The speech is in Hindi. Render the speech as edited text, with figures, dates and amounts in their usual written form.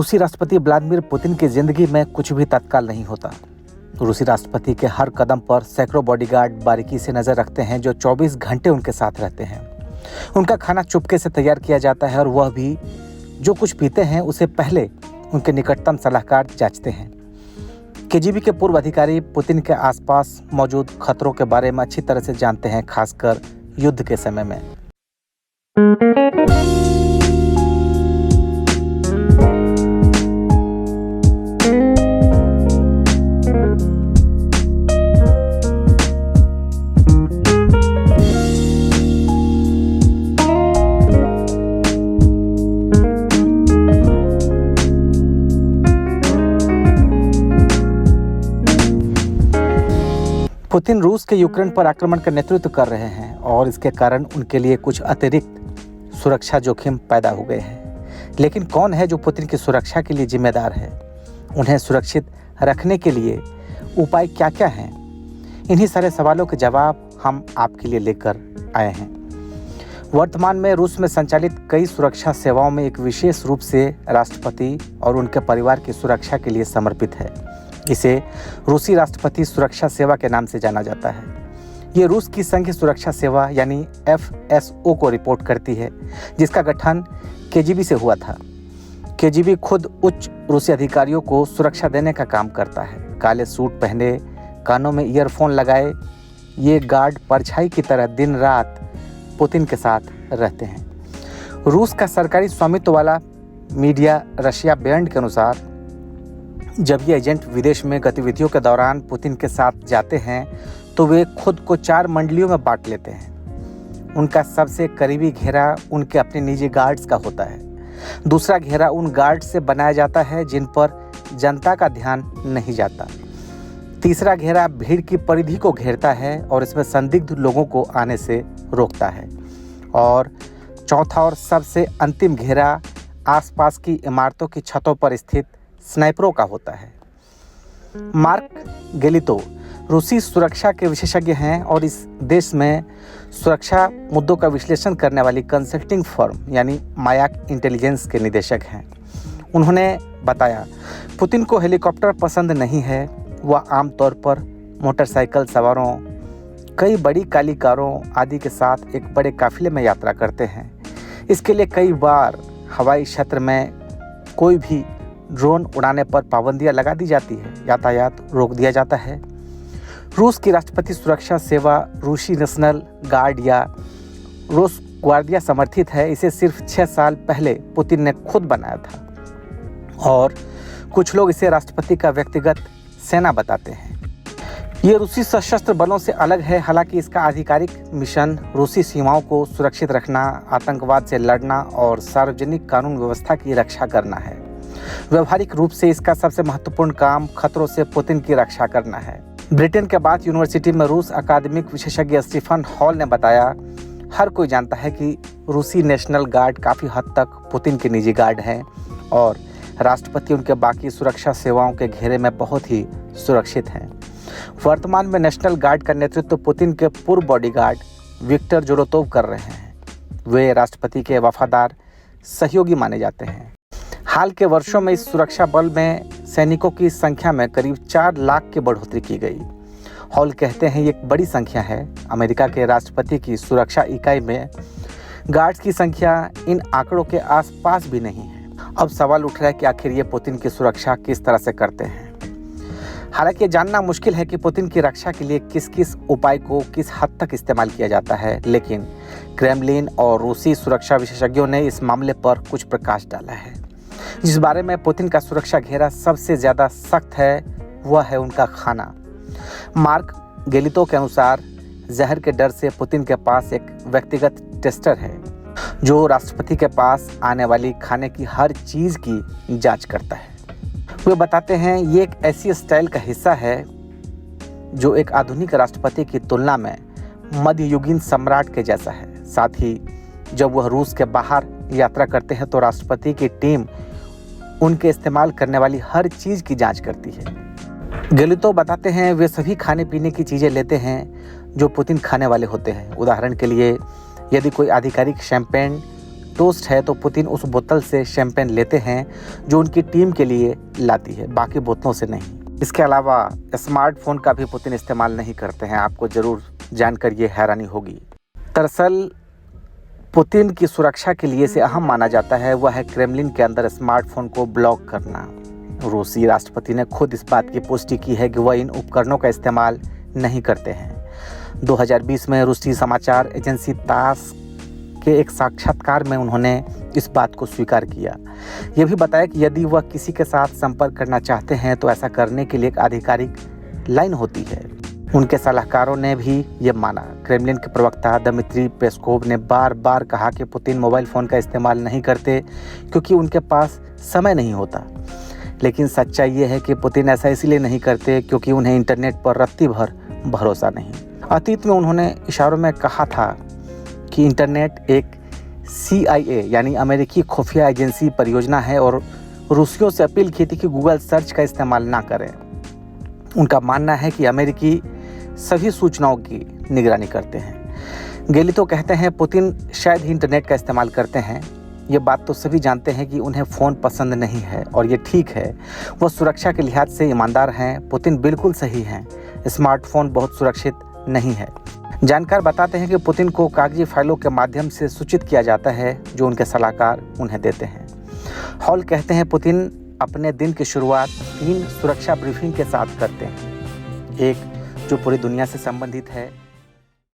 रूसी राष्ट्रपति व्लादिमीर पुतिन की जिंदगी में कुछ भी तत्काल नहीं होता। रूसी राष्ट्रपति के हर कदम पर सैकड़ों बॉडीगार्ड बारीकी से नजर रखते हैं, जो 24 घंटे उनके साथ रहते हैं। उनका खाना चुपके से तैयार किया जाता है और वह भी जो कुछ पीते हैं उसे पहले उनके निकटतम सलाहकार जांचते हैं। केजीबी के पूर्व अधिकारी पुतिन के आसपास मौजूद खतरों के बारे में अच्छी तरह से जानते हैं, खासकर युद्ध के समय में। पुतिन रूस के यूक्रेन पर आक्रमण का नेतृत्व कर रहे हैं और इसके कारण उनके लिए कुछ अतिरिक्त सुरक्षा जोखिम पैदा हो गए हैं। लेकिन कौन है जो पुतिन की सुरक्षा के लिए जिम्मेदार है? उन्हें सुरक्षित रखने के लिए उपाय क्या क्या हैं? इन्हीं सारे सवालों के जवाब हम आपके लिए लेकर आए हैं। वर्तमान में रूस में संचालित कई सुरक्षा सेवाओं में एक विशेष रूप से राष्ट्रपति और उनके परिवार की सुरक्षा के लिए समर्पित है। इसे रूसी राष्ट्रपति सुरक्षा सेवा के नाम से जाना जाता है। ये रूस की संघीय सुरक्षा सेवा यानी FSO को रिपोर्ट करती है, जिसका गठन केजीबी से हुआ था। केजीबी खुद उच्च रूसी अधिकारियों को सुरक्षा देने का काम करता है। काले सूट पहने, कानों में ईयरफोन लगाए ये गार्ड परछाई की तरह दिन रात पुतिन के साथ रहते हैं। रूस का सरकारी स्वामित्व वाला मीडिया रशिया बैंड के अनुसार जब ये एजेंट विदेश में गतिविधियों के दौरान पुतिन के साथ जाते हैं तो वे खुद को 4 मंडलियों में बांट लेते हैं। उनका सबसे करीबी घेरा उनके अपने निजी गार्ड्स का होता है। दूसरा घेरा उन गार्ड से बनाया जाता है जिन पर जनता का ध्यान नहीं जाता। तीसरा घेरा भीड़ की परिधि को घेरता है और इसमें संदिग्ध लोगों को आने से रोकता है। और चौथा और सबसे अंतिम घेरा आसपास की इमारतों की छतों पर स्थित स्नाइपरों का होता है। मार्क गेलितो रूसी सुरक्षा के विशेषज्ञ हैं और इस देश में सुरक्षा मुद्दों का विश्लेषण करने वाली कंसल्टिंग फर्म यानी मायाक इंटेलिजेंस के निदेशक हैं। उन्होंने बताया, पुतिन को हेलीकॉप्टर पसंद नहीं है। वह आमतौर पर मोटरसाइकिल सवारों, कई बड़ी काली कारों आदि के साथ एक बड़े काफिले में यात्रा करते हैं। इसके लिए कई बार हवाई क्षेत्र में कोई भी ड्रोन उड़ाने पर पाबंदियां लगा दी जाती है, यातायात रोक दिया जाता है। रूस की राष्ट्रपति सुरक्षा सेवा रूसी नेशनल गार्ड या रोस ग्वार्डिया समर्थित है। इसे सिर्फ 6 साल पहले पुतिन ने खुद बनाया था और कुछ लोग इसे राष्ट्रपति का व्यक्तिगत सेना बताते हैं। ये रूसी सशस्त्र बलों से अलग है। हालांकि इसका आधिकारिक मिशन रूसी सीमाओं को सुरक्षित रखना, आतंकवाद से लड़ना और सार्वजनिक कानून व्यवस्था की रक्षा करना है। व्यवहारिक रूप से इसका सबसे महत्वपूर्ण काम खतरों से पुतिन की रक्षा करना है। ब्रिटेन के बाद यूनिवर्सिटी में रूस अकादमिक विशेषज्ञ स्टीफन हॉल ने बताया, हर कोई जानता है कि रूसी नेशनल गार्ड काफ़ी हद तक पुतिन के निजी गार्ड हैं और राष्ट्रपति उनके बाकी सुरक्षा सेवाओं के घेरे में बहुत ही सुरक्षित हैं। वर्तमान में नेशनल गार्ड का नेतृत्व पुतिन के पूर्व बॉडीगार्ड विक्टर जोरोतोव कर रहे हैं। वे राष्ट्रपति के वफादार सहयोगी माने जाते हैं। हाल के वर्षों में इस सुरक्षा बल में सैनिकों की संख्या में करीब 4 लाख की बढ़ोतरी की गई। हॉल कहते हैं ये एक बड़ी संख्या है। अमेरिका के राष्ट्रपति की सुरक्षा इकाई में गार्ड्स की संख्या इन आंकड़ों के आसपास भी नहीं है। अब सवाल उठ रहा है कि आखिर ये पुतिन की सुरक्षा किस तरह से करते हैं। हालांकि ये जानना मुश्किल है कि पुतिन की रक्षा के लिए किस किस उपाय को किस हद तक इस्तेमाल किया जाता है, लेकिन क्रेमलिन और रूसी सुरक्षा विशेषज्ञों ने इस मामले पर कुछ प्रकाश डाला है। जिस बारे में पुतिन का सुरक्षा घेरा सबसे ज़्यादा सख्त है वह है उनका खाना। मार्क गेलितो के अनुसार जहर के डर से पुतिन के पास एक व्यक्तिगत टेस्टर है जो राष्ट्रपति के पास आने वाली खाने की हर चीज़ की जांच करता है। वे बताते हैं ये एक ऐसी स्टाइल का हिस्सा है जो एक आधुनिक राष्ट्रपति की तुलना में मध्ययुगीन सम्राट के जैसा है। साथ ही जब वह रूस के बाहर यात्रा करते हैं तो राष्ट्रपति की टीम उनके इस्तेमाल करने वाली हर चीज़ की जांच करती है। गेलितो बताते हैं वे सभी खाने पीने की चीज़ें लेते हैं जो पुतिन खाने वाले होते हैं। उदाहरण के लिए यदि कोई आधिकारिक शैंपेन टोस्ट है तो पुतिन उस बोतल से शैंपेन लेते हैं जो उनकी टीम के लिए लाती है, बाकी बोतलों से नहीं। इसके अलावा स्मार्टफोन का भी पुतिन इस्तेमाल नहीं करते हैं। आपको ज़रूर जानकर ये हैरानी होगी। दरअसल पुतिन की सुरक्षा के लिए से अहम माना जाता है वह है क्रेमलिन के अंदर स्मार्टफोन को ब्लॉक करना। रूसी राष्ट्रपति ने खुद इस बात की पुष्टि की है कि वह इन उपकरणों का इस्तेमाल नहीं करते हैं। 2020 में रूसी समाचार एजेंसी तास के एक साक्षात्कार में उन्होंने इस बात को स्वीकार किया। यह भी बताया कि यदि वह किसी के साथ संपर्क करना चाहते हैं तो ऐसा करने के लिए एक आधिकारिक लाइन होती है। उनके सलाहकारों ने भी ये माना। क्रेमलिन के प्रवक्ता दमित्री पेस्कोव ने बार बार कहा कि पुतिन मोबाइल फ़ोन का इस्तेमाल नहीं करते क्योंकि उनके पास समय नहीं होता। लेकिन सच्चाई ये है कि पुतिन ऐसा इसलिए नहीं करते क्योंकि उन्हें इंटरनेट पर रत्ती भर भरोसा नहीं। अतीत में उन्होंने इशारों में कहा था कि इंटरनेट एक CIA यानी अमेरिकी खुफिया एजेंसी परियोजना है और रूसियों से अपील की थी कि गूगल सर्च का इस्तेमाल ना करें। उनका मानना है कि अमेरिकी सभी सूचनाओं की निगरानी करते हैं। गेलितो कहते हैं पुतिन शायद ही इंटरनेट का इस्तेमाल करते हैं। ये बात तो सभी जानते हैं कि उन्हें फ़ोन पसंद नहीं है और ये ठीक है। वह सुरक्षा के लिहाज से ईमानदार हैं। पुतिन बिल्कुल सही हैं। स्मार्टफोन बहुत सुरक्षित नहीं है। जानकार बताते हैं कि पुतिन को कागजी फाइलों के माध्यम से सूचित किया जाता है जो उनके सलाहकार उन्हें देते हैं। हॉल कहते हैं पुतिन अपने दिन की शुरुआत 3 सुरक्षा ब्रीफिंग के साथ करते हैं। एक जो पूरी दुनिया से संबंधित है,